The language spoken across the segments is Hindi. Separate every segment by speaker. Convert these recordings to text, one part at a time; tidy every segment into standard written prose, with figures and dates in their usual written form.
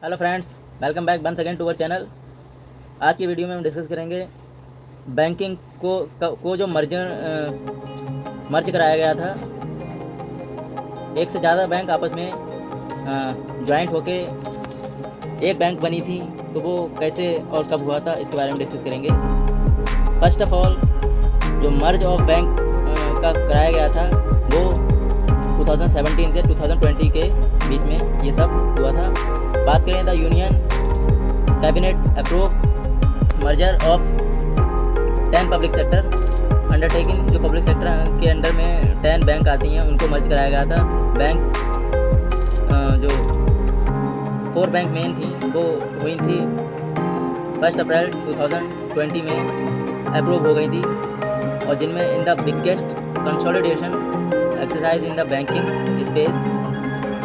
Speaker 1: Hello friends, welcome back once again to our channel. आज की वीडियो में हम डिस्कस करेंगे बैंकिंग को जो मर्ज कराया गया था। एक से ज़्यादा बैंक आपस में जॉइंट होके एक बैंक बनी थी, तो वो कैसे और कब हुआ था इसके बारे में डिस्कस करेंगे। फर्स्ट ऑफ ऑल, जो मर्ज ऑफ बैंक का कराया गया था वो 2017 से 2020 के बीच में ये सब हुआ था। बात करें the union cabinet approve merger of 10 public sector undertaking. जो पब्लिक सेक्टर के अंडर में 10 बैंक आती हैं उनको मर्ज कराया गया था। बैंक जो 4 बैंक मेन थी वो हुई थी 1 अप्रैल 2020 में अप्रूव हो गई थी, और जिनमें in the biggest consolidation exercise in the banking space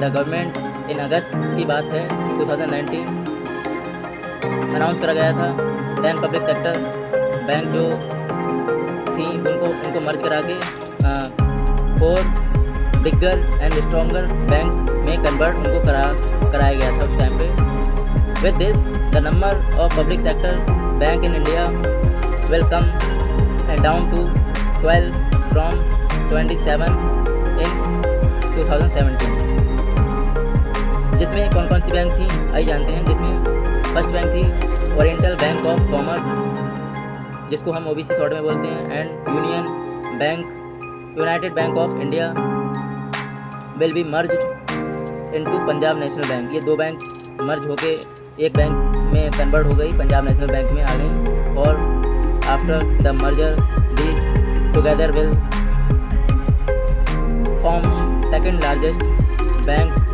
Speaker 1: the government in August की बात है 2019 अनाउंस करा गया था 10 पब्लिक सेक्टर बैंक जो थी उनको मर्ज करा के 4 बिगर एंड स्ट्रॉन्गर बैंक में कन्वर्ट उनको कराया गया था उस टाइम पे। With this the number of public sector bank in India will come down to 12 from 27 in 2017। जिसमें कौन कौन सी बैंक थी आइए जानते हैं। जिसमें फर्स्ट बैंक थी ओरिएंटल बैंक ऑफ कॉमर्स, जिसको हम ओबीसी शॉर्ट में बोलते हैं, and United bank of India will be merged into Punjab national bank. ये 2 बैंक मर्ज होके एक बैंक में कन्वर्ट हो गई, पंजाब नेशनल बैंक में आ गई। और after the merger these together will form second largest bank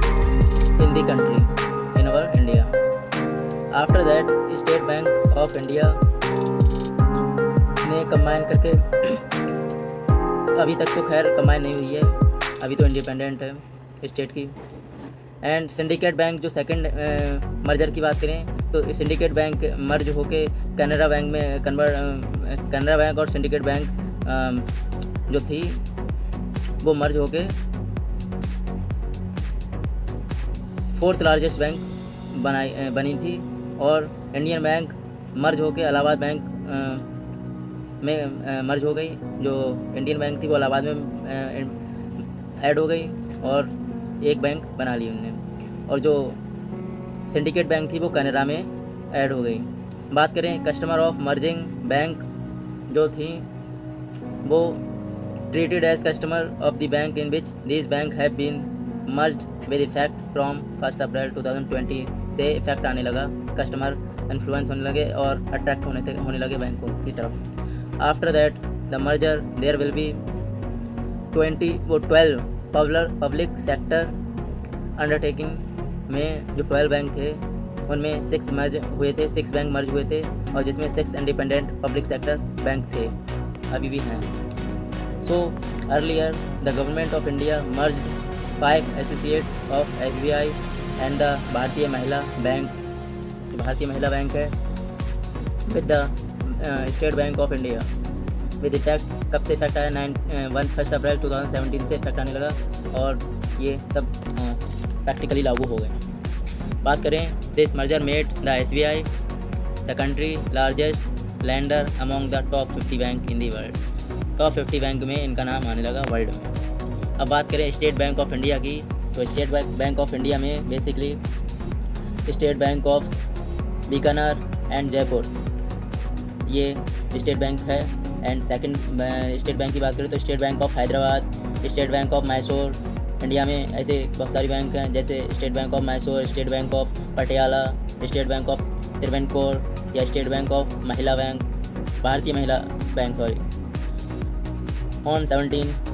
Speaker 1: in the country in our India. After that State Bank of India ने कंबाइन करके अभी तक तो खैर कंबाइन नहीं हुई है, अभी तो इंडिपेंडेंट है स्टेट की। एंड सिंडिकेट बैंक जो सेकंड मर्जर की बात करें तो सिंडिकेट बैंक मर्ज होके कैनरा बैंक में कन्वर्ट, कैनरा बैंक और सिंडिकेट बैंक जो थी वो मर्ज होके 4th लार्जेस्ट बैंक बनी थी। और इंडियन बैंक मर्ज होके इलाहाबाद बैंक में मर्ज हो गई। जो इंडियन बैंक थी वो इलाहाबाद में ऐड हो गई और एक बैंक बना ली उन्होंने। और जो सिंडिकेट बैंक थी वो कैनरा में ऐड हो गई। बात करें कस्टमर ऑफ मर्जिंग बैंक जो थी वो treated as customer of the bank in which this bank have been merged with effect from 1 April 2020 से इफेक्ट आने लगा, कस्टमर इन्फ्लुएंस होने लगे और अट्रैक्ट होने लगे बैंकों की तरफ। After that the merger there will be 12 public sector undertaking में जो 12 बैंक थे उनमें 6 बैंक मर्ज हुए थे, और जिसमें 6 इंडिपेंडेंट पब्लिक सेक्टर बैंक थे, अभी भी हैं। So earlier the government of India merge 5 associate of SBI and the भारतीय महिला बैंक, भारतीय महिला बैंक है, with the state Bank of India with effect. कब से इफेक्ट आया? 1 अप्रैल 2017 से इफेक्ट आने लगा, और ये सब प्रैक्टिकली लागू हो गए। बात करें this merger made the SBI the country largest lender among the top 50 bank in the world. Top 50 bank में इनका नाम आने लगा वर्ल्ड में। अब बात करें स्टेट बैंक ऑफ इंडिया की, तो स्टेट बैंक ऑफ इंडिया में basically State Bank of Bikaner and Jaipur ये स्टेट बैंक है। एंड सेकंड स्टेट बैंक की बात करें तो State Bank of Hyderabad, State Bank of Mysore. India में ऐसे बहुत सारी बैंक हैं जैसे State Bank of Mysore, State Bank of Patiala, State Bank of Thiruvananthapuram या State Bank of Mahila Bank, Bharatiya Mahila bank sorry. On 17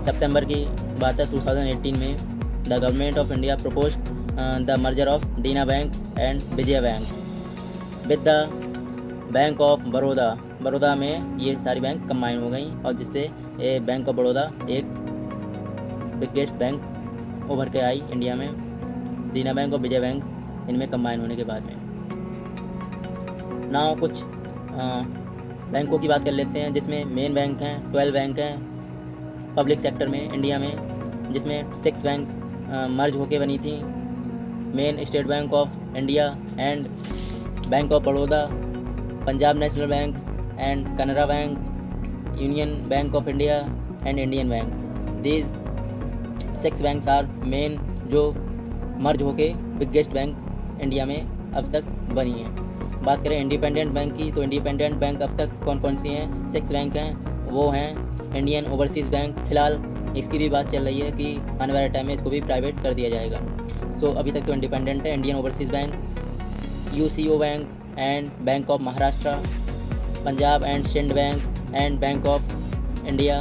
Speaker 1: सितंबर की बात है 2018 में the government of India propose the merger of Dena Bank and Vijaya Bank with the Bank of Baroda में ये सारी बैंक कंबाइन हो गई, और जिससे ये बैंक ऑफ बड़ौदा एक बिगेस्ट बैंक उभर के आई इंडिया में। डीना बैंक और विजया बैंक इनमें कंबाइन होने के बाद में। नाउ कुछ बैंकों की बात कर लेते हैं, जिसमें मेन बैंक हैं 12 बैंक हैं पब्लिक सेक्टर में इंडिया में, जिसमें 6 बैंक मर्ज होके बनी थी। Main state Bank of India and Bank of Baroda, Punjab National Bank and Canara Bank, Union Bank of India and Indian Bank. These 6 banks are main जो मर्ज होके बिगेस्ट बैंक इंडिया में अब तक बनी है। बात करें इंडिपेंडेंट बैंक की, तो इंडिपेंडेंट बैंक अब तक कौन कौन सी हैं? 6 बैंक हैं। वो हैं इंडियन ओवरसीज़ बैंक, फ़िलहाल इसकी भी बात चल रही है कि आने वाले टाइम में इसको भी प्राइवेट कर दिया जाएगा। सो अभी तक तो इंडिपेंडेंट है Indian Overseas bank, UCO bank and bank of Maharashtra, Punjab and Sindh bank and bank of India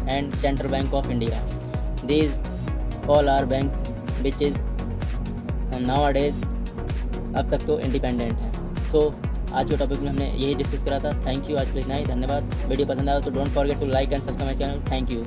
Speaker 1: and central bank of India. These all are banks which is nowadays अब तक तो इंडिपेंडेंट है। सो आज के टॉपिक में हमने यही डिस्कस करा था। थैंक यू, आज के लिए इतना ही, धन्यवाद। वीडियो पसंद आया तो don't forget to like and subscribe my channel. Thank you.